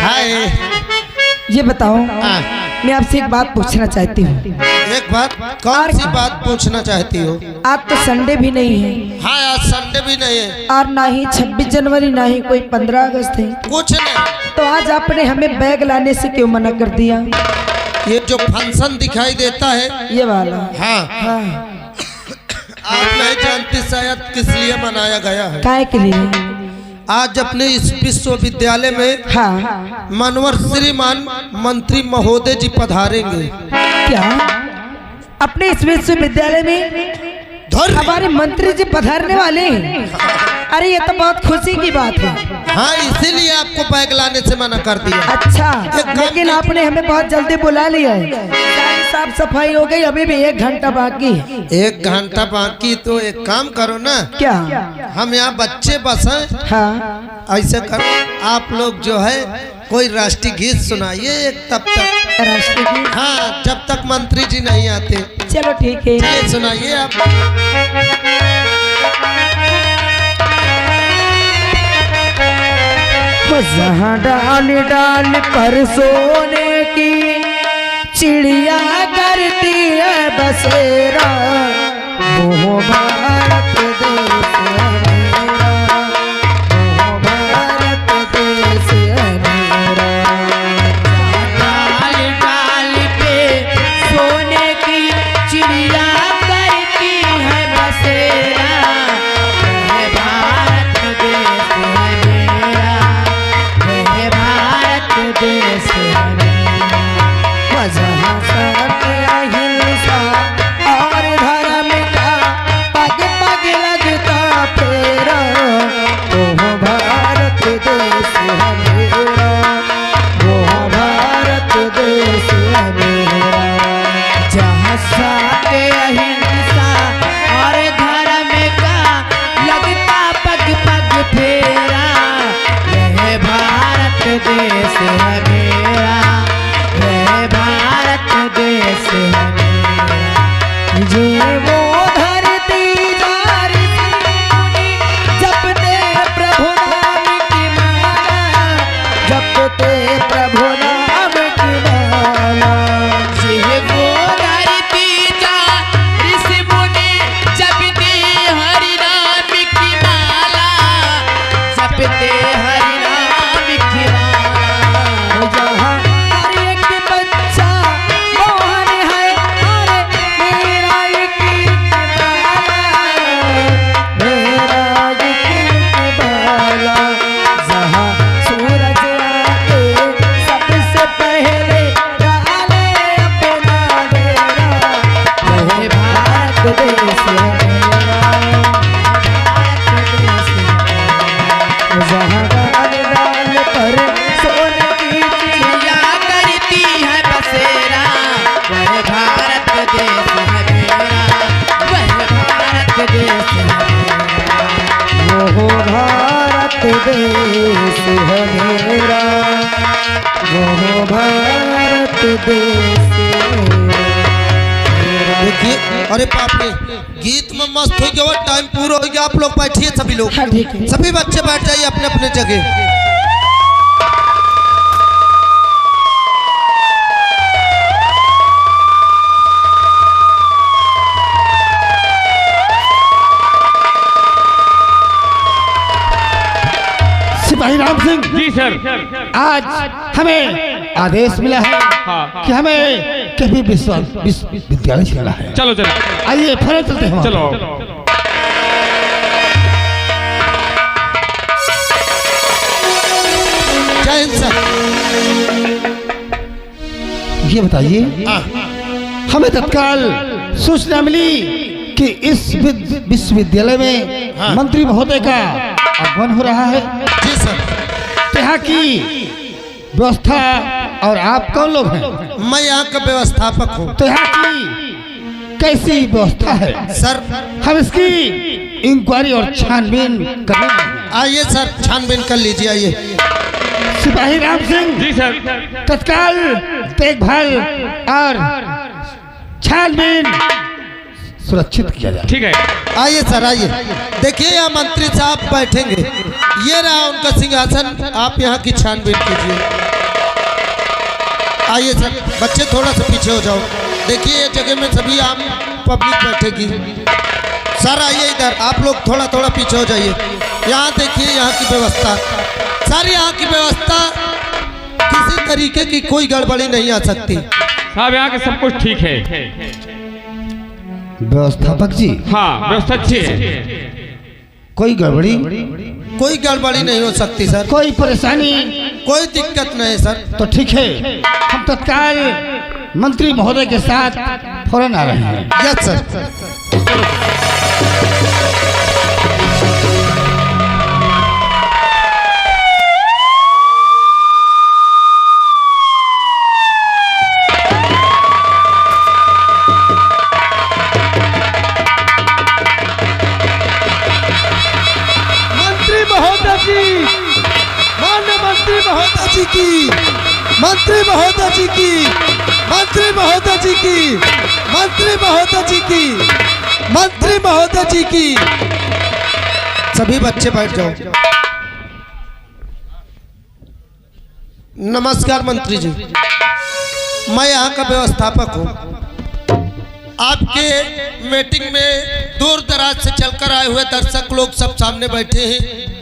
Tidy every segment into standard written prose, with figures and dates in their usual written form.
हाय। ये बताओ, मैं आपसे एक बात पूछना चाहती हूँ। एक बात? कौन सी बात पूछना चाहती हो? आज तो संडे भी नहीं है। हाँ, आज संडे भी नहीं है और ना ही 26 जनवरी, ना ही कोई 15 अगस्त है। कुछ नहीं। तो आज आपने हमें बैग लाने से क्यों मना कर दिया? ये जो फंक्शन दिखाई देता है ये वाला। हाँ, हाँ। आप नहीं जानते शायद किस लिए मनाया गया है। काय के लिए? आज अपने इस विश्वविद्यालय में हाँ। मानवर श्रीमान मंत्री महोदय जी पधारेंगे। क्या अपने इस विश्वविद्यालय में हमारे मंत्री जी पधारने वाले हैं? अरे ये तो बहुत खुशी की बात है। हाँ, इसीलिए आपको बैग लाने से मना कर दिया। अच्छा, लेकिन आपने हमें बहुत जल्दी बुला लिया है। साफ सफाई हो गई, अभी भी 1 घंटा बाकी है। 1 घंटा बाकी? तो एक काम करो ना। क्या? हम यहाँ बच्चे बस हैं। हाँ। ऐसे करो, आप लोग जो है कोई राष्ट्रीय गीत सुनाइए एक तब तक। राष्ट्रीय गीत? हाँ, जब तक मंत्री जी नहीं आते। चलो ठीक है, चलिए सुनाइए आप। जहाँ डाल डाल पर सोने की चिड़िया करती है बसेरा, वो भारत देश है मेरा, वो भारत देश है मेरा। डाल डाल पे सोने की चिड़िया करती है बसेरा, वह भारत देश है मेरा, वह भारत देश है मेरा। जहाँ सत्य अहिंसा और धर्म का पग पग लगता फेरा, वो भारत देश है मेरा, वो भारत देश है मेरा। जहाँ सत्य अहिंसा और धर्म का लगता पग पग फेरा, वह भारत देश है मेरा, भारत देश है मेरा। जे वो धरती जारी जपते प्रभु नाम की माला, जपते प्रभु नाम की माला। जे वो धरती जारी जपते हरि नाम की माला, जपते हरि नाम की माला। जहाँ देश है मेरा, वो भारत देश। देखिए, अरे बाप रे, गीत में मस्त हो गया। टाइम पूरा हो गया, आप लोग बैठिए सभी लोग। हाँ, ठीक है। सभी बच्चे बैठ जाइए अपने अपने जगह। भाई राम सिंह जी सर, आज हमें आदेश मिला है कि हमें कभी विश्वविद्यालय चलना है। चलो चलो, आइए फिर चलते हैं। चलो। जय हिंद सर। ये बताइए, हमें तत्काल सूचना मिली कि इस विश्वविद्यालय में मंत्री महोदय का आगमन हो रहा है। जी सर। यहाँ की व्यवस्था और आप कौन लोग हैं? मैं यहाँ का व्यवस्थापक हूँ। तो यहाँ की कैसी व्यवस्था है सर? हम इसकी इंक्वायरी और छानबीन करें। आइए सर, छानबीन कर लीजिए। आइए। सिपाही राम सिंह जी सर, तत्काल देखभाल और छानबीन सुरक्षित किया जाए। ठीक है। आइए सर, आइए। देखिए, यहाँ मंत्री साहब बैठेंगे। ये रहा उनका सिंहासन, आप यहाँ की छानबीन कीजिए। आइए सर, बच्चे थोड़ा सा पीछे हो जाओ। देखिए ये जगह में सभी आम पब्लिक बैठेगी। सर आइए इधर, आप लोग थोड़ा थोड़ा पीछे हो जाइए। यहाँ देखिए यहाँ की व्यवस्था, सर यहाँ की व्यवस्था किसी तरीके की कोई गड़बड़ी नहीं आ सकती। साहब यहाँ के सब कुछ ठीक है। व्यवस्थापक जी, हाँ व्यवस्था अच्छी है। कोई गड़बड़ी, कोई गड़बड़ी नहीं हो सकती सर, कोई परेशानी, कोई दिक्कत नहीं सर। तो ठीक है, हम तत्काल मंत्री महोदय के साथ फौरन आ रहे हैं। Yes sir. मंत्री महोदय जी, माननीय मंत्री महोदय जी की, मंत्री महोदय जी की, मंत्री महोदय जी की, मंत्री महोदय जी की, मंत्री महोदय जी की। सभी बच्चे बैठ जाओ। नमस्कार मंत्री जी, मैं यहाँ का व्यवस्थापक हूँ। आपके मीटिंग में दूर दराज से चलकर आए हुए दर्शक लोग सब सामने बैठे हैं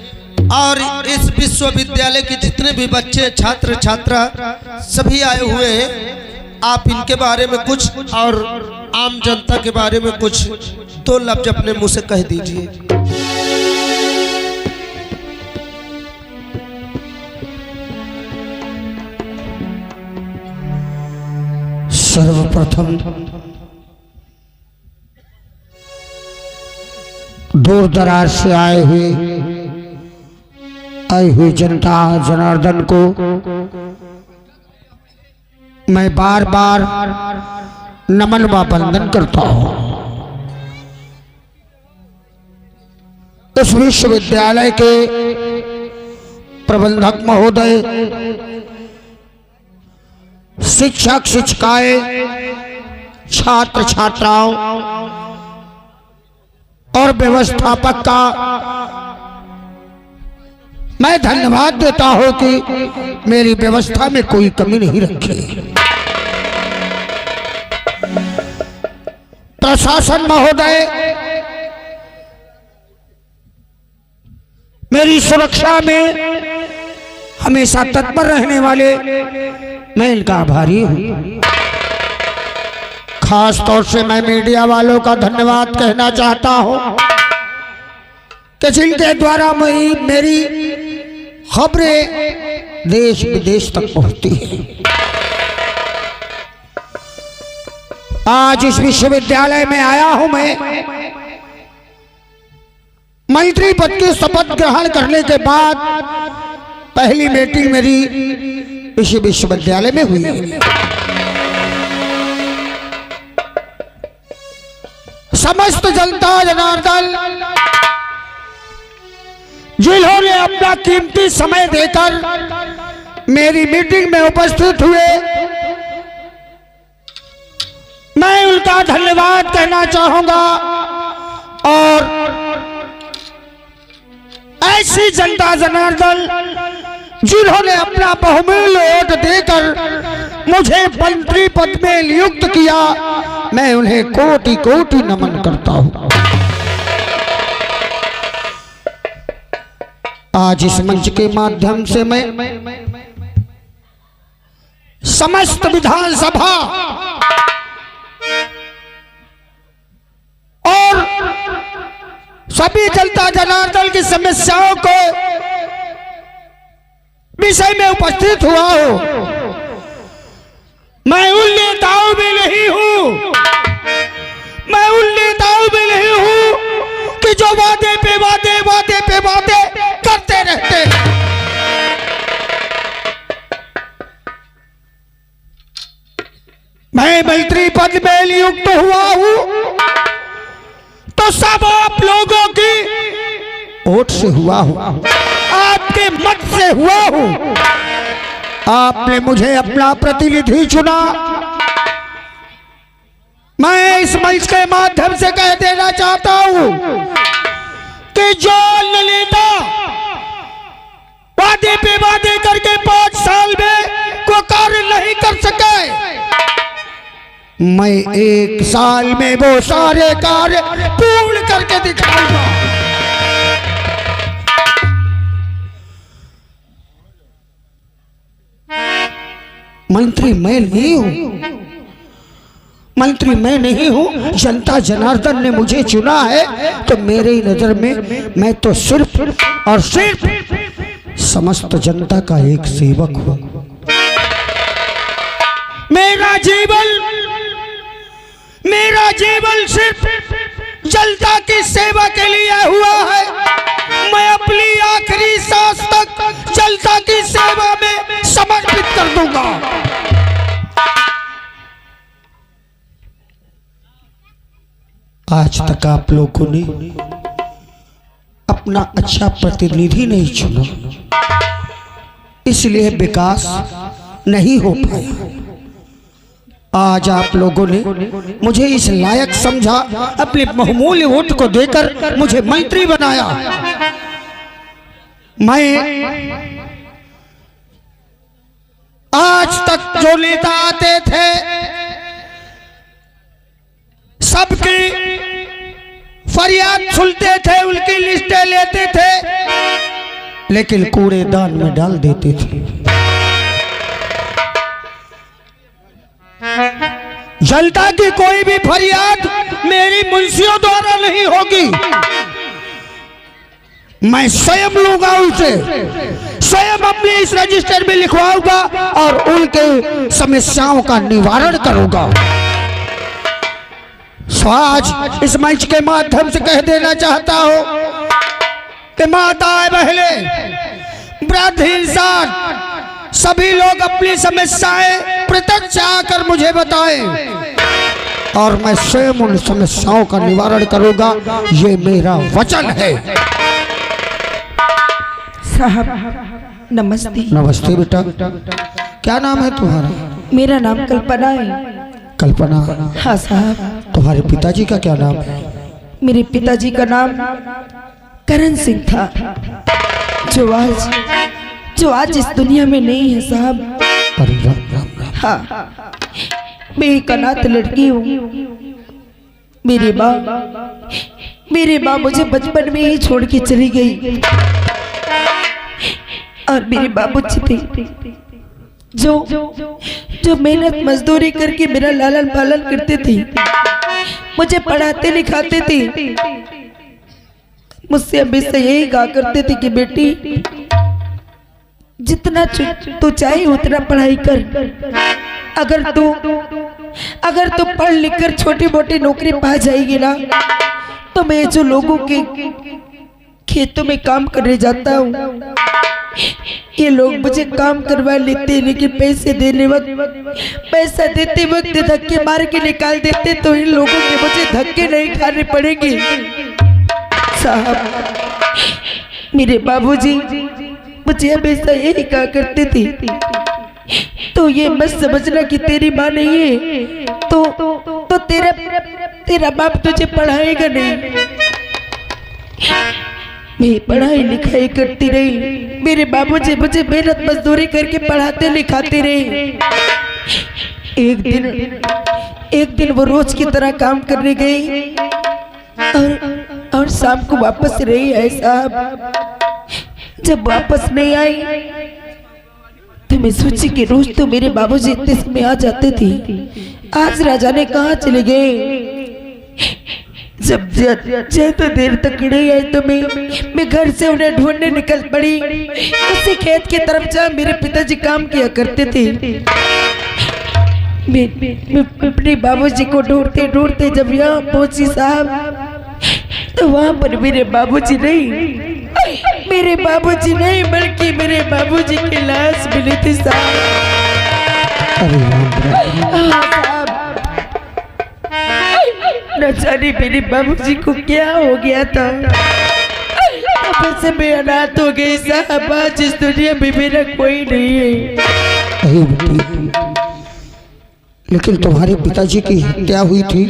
और इस विश्वविद्यालय के जितने भी बच्चे छात्र छात्रा सभी आए हुए हैं। आप इनके बारे में कुछ और आम जनता के बारे में कुछ दो लफ्ज अपने मुंह से कह दीजिए। सर्वप्रथम दूर दराज से आई हुई जनता जनार्दन को मैं बार बार नमन व वंदन करता हूँ। इस विश्वविद्यालय के प्रबंधक महोदय, शिक्षक शिक्षिकाएं, छात्र छात्राओं और व्यवस्थापक का मैं धन्यवाद देता हूं कि मेरी व्यवस्था में कोई कमी नहीं रखी। प्रशासन महोदय, मेरी सुरक्षा में हमेशा तत्पर रहने वाले, मैं इनका आभारी हूं। खास तौर से मैं मीडिया वालों का धन्यवाद कहना चाहता हूं कि जिनके द्वारा मेरी खबरें देश विदेश तक पहुंचती हैं। आज इस विश्वविद्यालय में आया हूं मैं मंत्री पद की शपथ ग्रहण करने के बाद। पहली मीटिंग मेरी इसी विश्वविद्यालय में हुई है। समस्त जनता जनार्दन जिन्होंने अपना कीमती समय देकर मेरी मीटिंग में उपस्थित हुए, मैं उनका धन्यवाद कहना चाहूंगा। और ऐसी जनता जनार्दन जिन्होंने अपना बहुमूल्य वोट देकर मुझे मंत्री पद में नियुक्त किया, मैं उन्हें कोटि कोटि नमन करता हूं। आज इस मंच के माध्यम से मैं समस्त विधानसभा और सभी जनता जनार्दन की समस्याओं को विषय में उपस्थित हुआ हूं। मैं उन नेताओं में नहीं हूं, मैं उन नेताओं में नहीं हूं कि जो वादे पे वादे वादे पे वादे करते रहते। मैं मंत्री पद में नियुक्त हुआ हूं तो सब आप लोगों की वोट से हुआ हूं, आपके मत से हुआ हूं। आपने मुझे अपना प्रतिनिधि चुना। मैं इस मंच के माध्यम से कह देना चाहता हूं कि जो नेता वादे पे वादे करके 5 साल में कोई कार्य नहीं कर सके, मैं 1 साल में वो सारे कार्य पूर्ण करके दिखाऊंगा। मंत्री मैं नहीं हूं, मंत्री मैं नहीं हूं, जनता जनार्दन ने मुझे चुना है, तो मेरे नजर में मैं तो सिर्फ और सिर्फ समस्त जनता का एक सेवक हूं। मेरा जीवन सिर्फ जनता की सेवा के लिए हुआ है। मैं अपनी आखिरी सांस तक जनता की सेवा में समर्पित कर दूंगा। आज तक आप लोगों ने अपना अच्छा प्रतिनिधि नहीं चुना, इसलिए विकास नहीं हो पाया। आज आप लोगों ने मुझे इस लायक समझा, अपने बहुमूल्य वोट को देकर मुझे मंत्री बनाया। मैं आज तक जो नेता आते थे सबकी फरियाद सुनते थे, उनकी लिस्टें लेते थे, लेकिन कूड़ेदान में डाल देते थे। जनता की कोई भी फरियाद मेरी मुंशियों द्वारा नहीं होगी, मैं स्वयं लूंगा उनसे, स्वयं अपने इस रजिस्टर में लिखवाऊंगा और उनके समस्याओं का निवारण करूंगा। सो आज इस मंच के माध्यम से कह देना चाहता हूं कि माताएं, बहनें, वृद्ध, इंसान, सभी लोग अपनी समस्याएं प्रत्यक्ष आकर मुझे बताएं और मैं स्वयं उन समस्याओं का निवारण करूंगा। ये मेरा वचन है। साहब नमस्ते। नमस्ते बेटा, क्या नाम है तुम्हारा? मेरा नाम कल्पना है। कल्पना? हाँ साहब। तुम्हारे पिताजी का क्या नाम है? मेरे पिताजी का नाम करण सिंह था, जो आज इस दुनिया में नहीं है साहब। अरे राम राम राम। हाँ, मैं एक अनाथ लड़की हूँ। मेरी माँ मुझे बचपन में ही छोड़ के चली गई और मेरे बाबूजी थे जो मेहनत मजदूरी करके मेरा लालन पालन करते थे, मुझे पढ़ाते लिखाते थे। मुझसे हमेशा यही कहा करते थे कि बेटी जितना तू चाहे उतना पढ़ाई कर, अगर तू पढ़ लिख कर छोटी मोटी नौकरी पा जाएगी ना, तो मैं जो लोगों के खेतों में काम करने जाता हूँ, ये लोग मुझे काम करवा लेते हैं, लेकिन पैसा देते वक्त धक्के मार के निकाल देते, तो इन लोगों के मुझे धक्के नहीं खाने पड़ेंगे। साहब, मेरे बाबूजी मुझे हमेशा यही कहा करते थे, तो ये मत समझना कि तेरी माँ नहीं है तो तेरा बाप तुझे पढ़ाएगा नहीं। मैं पढ़ाई लिखाई करती रही, मेरे बाबूजी मुझे मेहनत मजदूरी करके पढ़ाते लिखाते रहे। एक दिन वो रोज की तरह काम करने गई और शाम को वापस नहीं आए साहब। जब वापस नहीं आई तो मैं सोची कि रोज तो मेरे बाबूजी इतने समय आ जाते थे, आज राजा ने कहाँ चले गए। जब ज्यादा देर तक नहीं आए तो मैं घर से उन्हें ढूंढने निकल पड़ी। उसी खेत की तरफ जहाँ मेरे पिताजी काम किया करते थे, मैं अपने बाबूजी को ढूंढते ढूंढते जब यहाँ पहुंची साहब, तो वहाँ पर मेरे बाबूजी नहीं बल्कि मेरे बाबूजी की लाश मिली थी साहब। न जाने मेरे बाबूजी को क्या हो गया था, अब से मैं अनाथ हो गई साहब। आज इस दुनिया में मेरा कोई नहीं है। लेकिन तुम्हारे पिताजी की हत्या हुई थी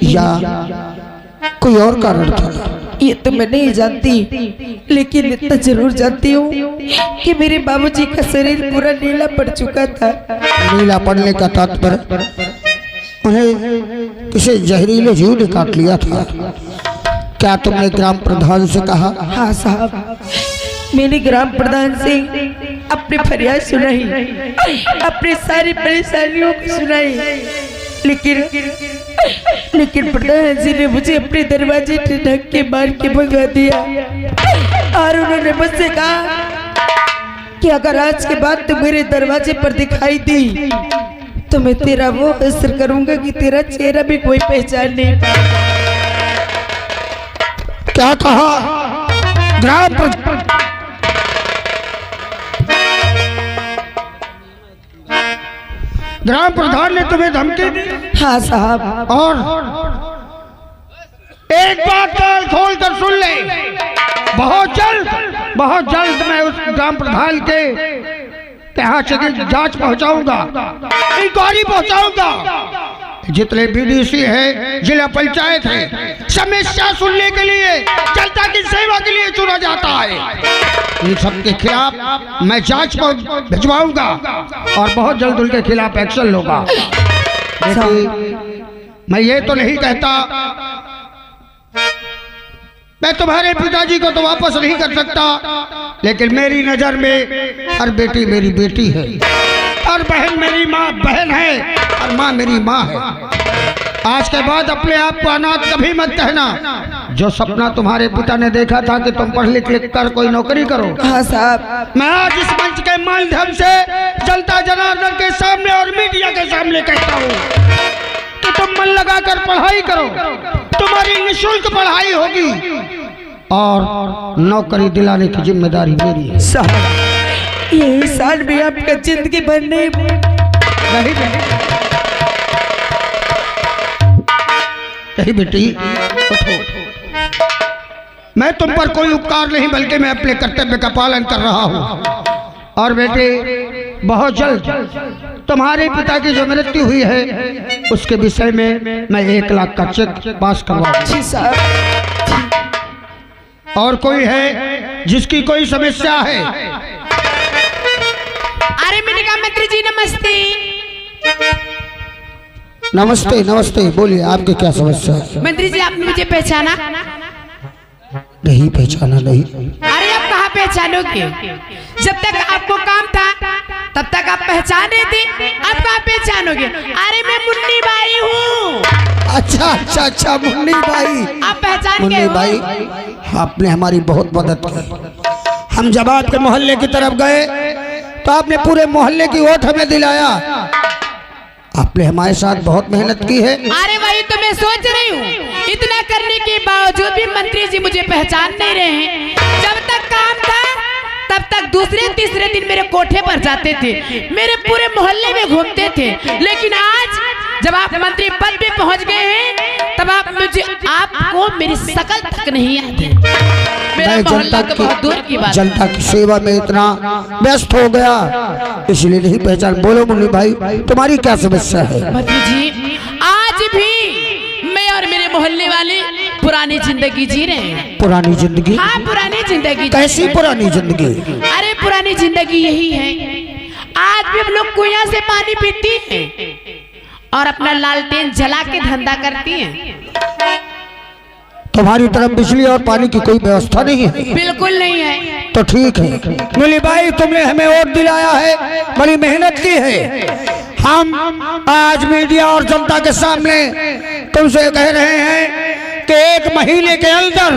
या कोई और कारण था? ये तो मैं नहीं जानती, लेकिन इतना जरूर जानती हूँ कि मेरे बाबूजी का शरीर पूरा नीला पड़ चुका था। नीला पड़ने का तात्पर्य उन्हें किसी जहरीले जीव ने काट लिया था। क्या तुमने ग्राम प्रधान से कहा? हाँ साहब, मैंने ग्राम प्रधान से अपनी फरियाद सुनाई, अपनी सारी परेशानियों की सुनाई, लेकिन प्रधान जी ने मुझे अपने दरवाजे से ढक के मार के भगा दिया और उन्होंने मुझसे कहा कि अगर आज के बाद तू मेरे दरवाजे पर दिखाई दी तो मैं तेरा वो असर करूंगा कि तेरा चेहरा भी कोई पहचान नहीं पाएगा। क्या कहा? ग्राम प्रधान ने तुम्हें धमकी दी? हाँ साहब। और एक बात कान खोल कर सुन ले, बहुत जल्द मैं उस ग्राम प्रधान के यहाँ से जांच पहुंचाऊंगा, इंक्वायरी पहुंचाऊंगा। जितने बीडीसी है, जिला पंचायत है, समस्या सुनने के लिए, जनता की सेवा के लिए चुना जाता है। इन सब के खिलाफ मैं जांच भिजवाऊंगा और बहुत जल्द उनके खिलाफ एक्शन लूंगा। मैं ये तो नहीं कहता, मैं तुम्हारे पिताजी को तो वापस नहीं कर सकता, लेकिन मेरी नजर में हर बेटी मेरी बेटी है, हर बहन मेरी माँ बहन है, और माँ मेरी माँ है। आज के बाद अपने आप को अनाथ कभी मत कहना। जो सपना तुम्हारे पिता ने देखा था कि तुम पढ़ लिख कर कोई नौकरी करो, हाँ साहब। मैं आज इस मंच के माध्यम से जनता जनार्दन के सामने और मीडिया के सामने कहता हूँ कि तुम मन लगाकर पढ़ाई करो, तुम्हारी निःशुल्क पढ़ाई होगी और नौकरी दिलाने की जिम्मेदारी मेरी है। साहब, ये साल भी आपका जिंदगी भर नहीं बेटी, उठो। मैं तुम पर कोई उपकार नहीं, बल्कि मैं अपने कर्तव्य का पालन कर रहा हूँ। और बेटे, बहुत जल्द तुम्हारे पिता की जो मृत्यु हुई है उसके विषय में मैं 1 लाख का चेक पास करवाऊंगा। जी साहब। और कोई है जिसकी कोई समस्या है? अरे मैंने कहा मंत्री जी नमस्ते। नमस्ते नमस्ते, बोलिए आपकी क्या समस्या है? मंत्री जी, आपने मुझे पहचाना? नहीं पहचाना। नहीं। अरे आप कहाँ पहचानोगे? जब तक आपको काम था तब तक आप पहचान रहे थे, अब कहाँ पहचानोगे? अरे मैं मुन्नी बाई हूँ। अच्छा, मुन्नी बाई। आप पहचान मुन्नी गए बाई, आपने हमारी बहुत मदद की। हम जब आपके मोहल्ले की तरफ गए तो आपने पूरे मोहल्ले की वोट हमें दिलाया। आपने हमारे साथ बहुत मेहनत की है। अरे वही तो मैं सोच रही हूँ, इतना करने के बावजूद भी मंत्री जी मुझे पहचान नहीं रहे हैं। जब तक काम था तब तक दूसरे तीसरे दिन मेरे कोठे पर जाते थे, मेरे पूरे मोहल्ले में घूमते थे, लेकिन आज जब आप मंत्री पद पे पहुंच गए हैं तब आपको मेरी शकल तक नहीं याद है। मेरा मोहल्ला तो बहुत दूर की बात। जनता की सेवा में इतना व्यस्त हो गया, इसलिए नहीं पहचान। बोलो मुन्नी भाई, तुम्हारी क्या समस्या है? मंत्री जी, आज भी मैं और मेरे मोहल्ले वाले पुरानी जिंदगी जी रहे हैं। पुरानी जिंदगी? हाँ, पुरानी जिंदगी। कैसी पुरानी जिंदगी? अरे पुरानी जिंदगी यही है, आज भी हम लोग कुआं से पानी पीती हैं और अपना लालटेन जला के धंधा करती हैं। तुम्हारी तरफ बिजली और पानी की कोई व्यवस्था नहीं है? बिल्कुल नहीं है। तो ठीक है मुन्नी भाई, तुमने हमें वोट दिलाया है, बड़ी मेहनत की है। हम आज मीडिया और जनता के सामने तुमसे कह रहे हैं कि 1 महीने के अंदर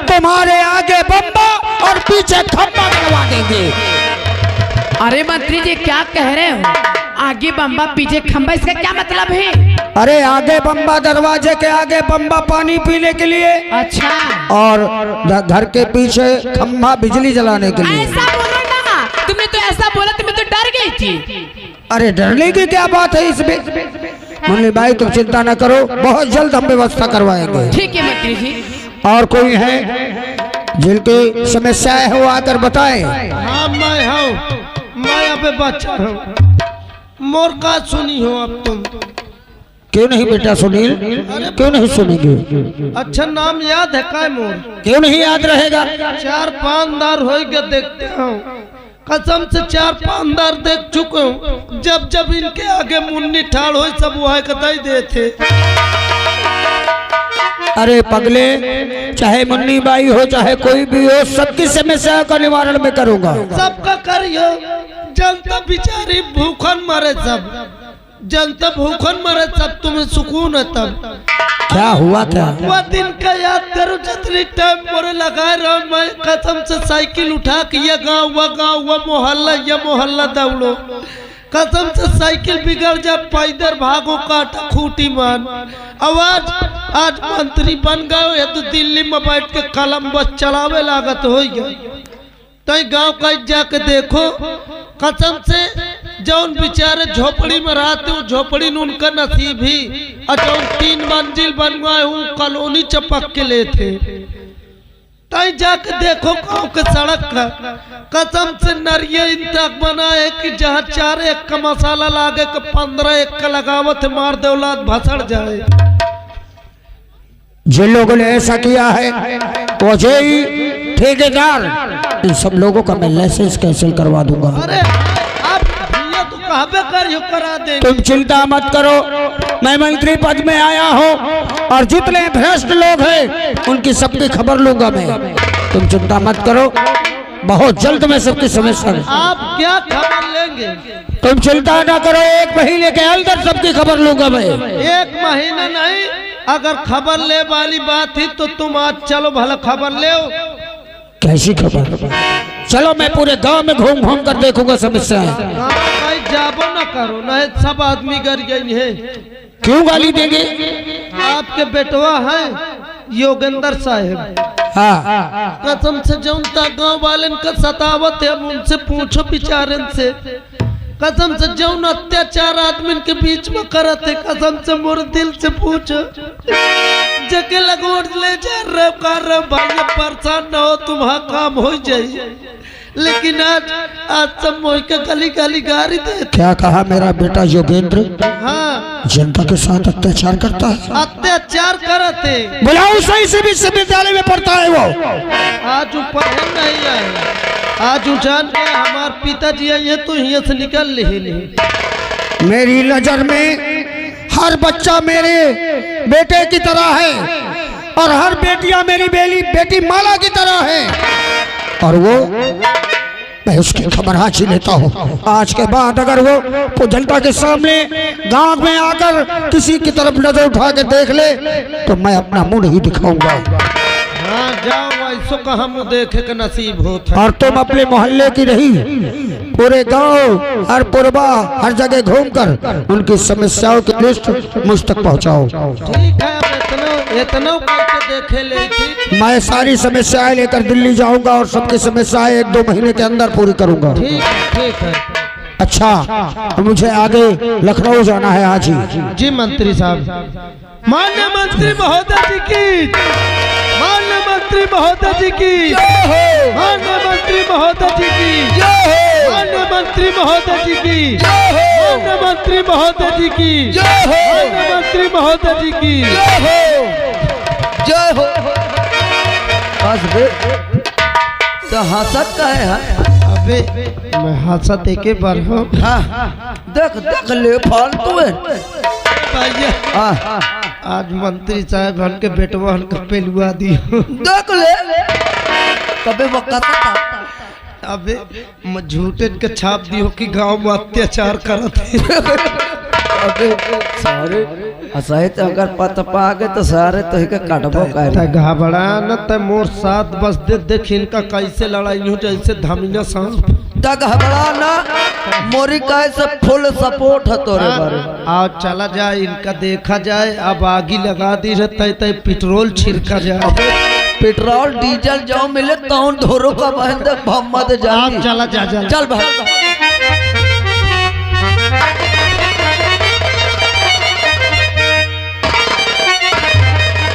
तुम्हारे आगे बम्बा और पीछे खंबा करवा देंगे। अरे मंत्री जी, क्या कह रहे हो? आगे बम्बा पीछे खंबा, इसका क्या मतलब है? अरे आगे बम्बा, दरवाजे के आगे बम्बा पानी पीने के लिए, अच्छा, और घर के पीछे खंबा बिजली जलाने के लिए। ऐसा बोलो ना, तुमने तो ऐसा बोला तो मैं तो डर गई थी। अरे डरने की क्या बात है इसमें? मुन्नी भाई तुम चिंता न करो, बहुत जल्द हम व्यवस्था करवाएंगे। ठीक है मंत्री जी। और कोई है जिनकी समस्याएं है वो आकर बताएं। हाँ मैं हूँ, मैं यहाँ पे बच्चा हूँ। मोर का सुनी हो अब तुम? क्यों नहीं बेटा सुनील, क्यों नहीं सुनेंगे? अच्छा नाम याद है काय मोर? क्यों नहीं याद रहेगा? 4-5 दार हो गए देखते हूँ, कसम से 4-5 बार देख चुके हूँ। जब जब इनके आगे मुन्नी ठाड़ हो सब वह कतई देते। अरे पगले, चाहे मुन्नी बाई हो चाहे कोई भी हो, सबकी समस्या का निवारण मैं करूंगा। सबका करियो। जनता बेचारी भूखन मरे, सब जनता भूखन मरे, सब तुम्हें सुकून है तब। क्या हुआ क्या? वह दिन का याद करो जितनी टाइम मोरे लगा रहा मैं कसम से साइकिल उठा के ये गाँव वह मोहल्ला दौड़ो। कसम से साइकिल बिगड़ जा, पैदल भागो, काटा खूटी मान। आवाज आज मंत्री बन गए तो दिल्ली में बैठ के कलम बस चलावे लागत हो गया। तो गाँव का जाके देखो, कसम से जौन बेचारे झोपड़ी में रहते हो, झोपड़ी में उनका नसीब ही। और जौन 3 मंजिल बन गए हूँ कॉलोनी चपक के लेते। तई जाके देखो गाँव के सड़क का कसम से नारियल तक बना है कि जहाँ 4 एक का मसाला लागे के 15 एक का लगावत है, मार दे औलाद भसड़ जाए। जिन लोगों ने ऐसा किया है वो ही ठेकेदार, इन सब लोगों का मैं लाइसेंस कैंसिल करवा दूंगा। अरे आप भैया तो कहबे करियो करा देंगे। तुम चिंता मत करो, मैं मंत्री पद में आया हूँ और जितने भ्रष्ट लोग हैं उनकी सबकी खबर लूंगा मैं। तुम चिंता मत करो, बहुत जल्द मैं सबकी समस्या। आप क्या खबर लेंगे? तुम चिंता ना करो, 1 महीने के अंदर सबकी खबर लूंगा मैं। 1 महीना नहीं, अगर खबर ले वाली बात ही तो तुम आज चलो भला खबर ले। कैसी खबर? चलो मैं पूरे गांव में घूम घूम कर देखूंगा समस्याएं। कहीं जाबो ना करो, नहीं सब आदमी गर गई है। क्यों गाली देंगे? आपके बेटवा है योगेंद्र साहब। हाँ, कसम से जौनता गांव वाले का सतावत है, उनसे पूछो बेचारन से। कसम से जौन अत्याचार आदमी के बीच में करते, कसम से मोर दिल से पूछो। जके लगोट ले जा रहे कर रहे भाई, परेशान न हो, तुम्हारा काम हो जाए। लेकिन आज सब मोह के गली गली गारी दे। क्या कहा मेरा बेटा योगेंद्र? हाँ, जनता के साथ अत्याचार करता है। अत्याचार करते। बुलाओ, सही से विश्वविद्यालय में पढ़ता है वो। आज ऊपर नहीं आए, आज जान के हमारे पिताजी आए तो यहाँ से निकल ले। मेरी नजर में हर बच्चा मेरे बेटे की तरह है और हर बेटियां मेरी बेटी माला की तरह है। और वो मैं उसकी खबर आज ही लेता हूँ। आज के बाद अगर वो जनता के सामने गांव में आकर किसी की तरफ नजर उठा के देख ले तो मैं अपना मुंह नहीं दिखाऊंगा। हाँ जाओ, ऐसो कहाँ मुँह देखे का नसीब होता। और तुम अपने मोहल्ले की नहीं, पूरे गांव हर पुरबा हर जगह घूमकर उनकी समस्याओं की लिस्ट मुझ तक पहुंचाओ। ठीक है, अब इतना करके देखे ले। ठीक, मैं सारी समस्याएं लेकर दिल्ली जाऊंगा और सबकी समस्याएं 1-2 महीने के अंदर पूरी करूंगा। ठीक है। अच्छा, तो मुझे आगे लखनऊ जाना है आज ही। जी मंत्री साहब। माननीय मंत्री महोदय जी की, माननीय मंत्री महोदय जी की, माननीय मंत्री महोदय जी की, माननीय मंत्री महोदय जी की, माननीय मंत्री महोदय जी की, माननीय मंत्री महोदय जी की। जय हो। बस बे, तो हंसत का है? अबे मैं हंसत एक बार हो। देख देख ले फालतू है। भैया आज मंत्री साहब हन के बेटवा हन के पेलुआ दियो। देख ले कबे वो कथा। अबे मैं झूठे के छाप दियो कि गांव में अत्याचार करत है। अबे सारे असहित अगर पत पा गए तो सारे तो ही का काटबो कर। घबरा न त मोर साथ बस देख इनका कैसे लड़ाई हो जैसे धमिया सांप। तक घबरा ना, मोरी कैसे फुल सपोर्ट है तोरे बारे। आओ चला जाए, इनका देखा जाए। अब आगी लगा दी रहता है, पेट्रोल छिड़का जाए। पेट्रोल डीजल जो मिले कौन धोरो का बहन मोहम्मद जान। चला जा चल भाई।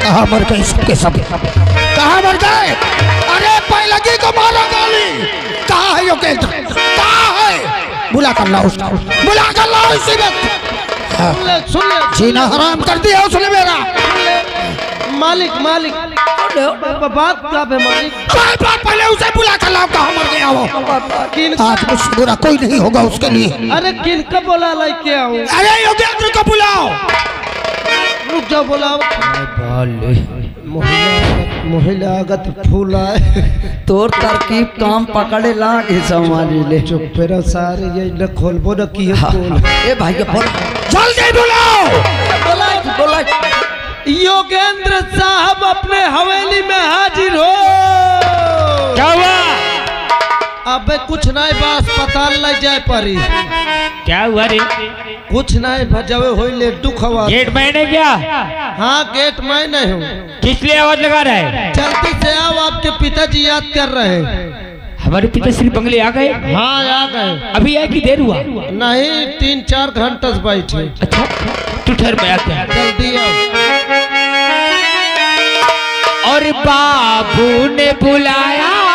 कहाँ मर गए सबके सब? कहाँ मर गए? अरे पहलगी को मारो गोली। कहाँ है योगेंद्र? कहाँ है? बुला कर लाओ उसको, बुला कर लाओ इसी वक्त। सुन ले, जीना हराम कर दिया उसने मेरा। मालिक बात क्या है मालिक? पहले उसे बुला कर लाओ, कहाँ मर गया वो? किन आज मुझसे बुरा कोई नहीं होगा उसके लिए। अरे किनका बोला लेके आओ? अरे योगेंद्र को बुलाओ। रुक जाओ, बुलाओ। महिला आगत फूला तोर तरकीब काम पकड़े लागे समारी ले। चुप पेरा सारे ये न खोलबो न की खोल। ए भाई के बोल जल्दी बुलाओ। बोला योगेंद्र साहब अपने हवेली में हाजिर हो। क्या हुआ? अबे कुछ नहीं, बस अस्पताल ले जाए परी। क्या हुआ रे? कुछ नहीं, भजवे होई ले दुखवा। गेट मैंने क्या? हाँ गेट मैं नहीं हूँ। किस लिए आवाज लगा रहा है? जल्दी से आओ, आपके पिताजी याद कर रहे हैं। हमारे पिताश्री बंगले आ गए? हाँ आ गए। अभी आए कि देर हुआ? नहीं 3-4 घंटे से बैठे। अच्छा तू ठहर, मैं आता हूं। जल्दी आओ। और बाबू ने बुलाया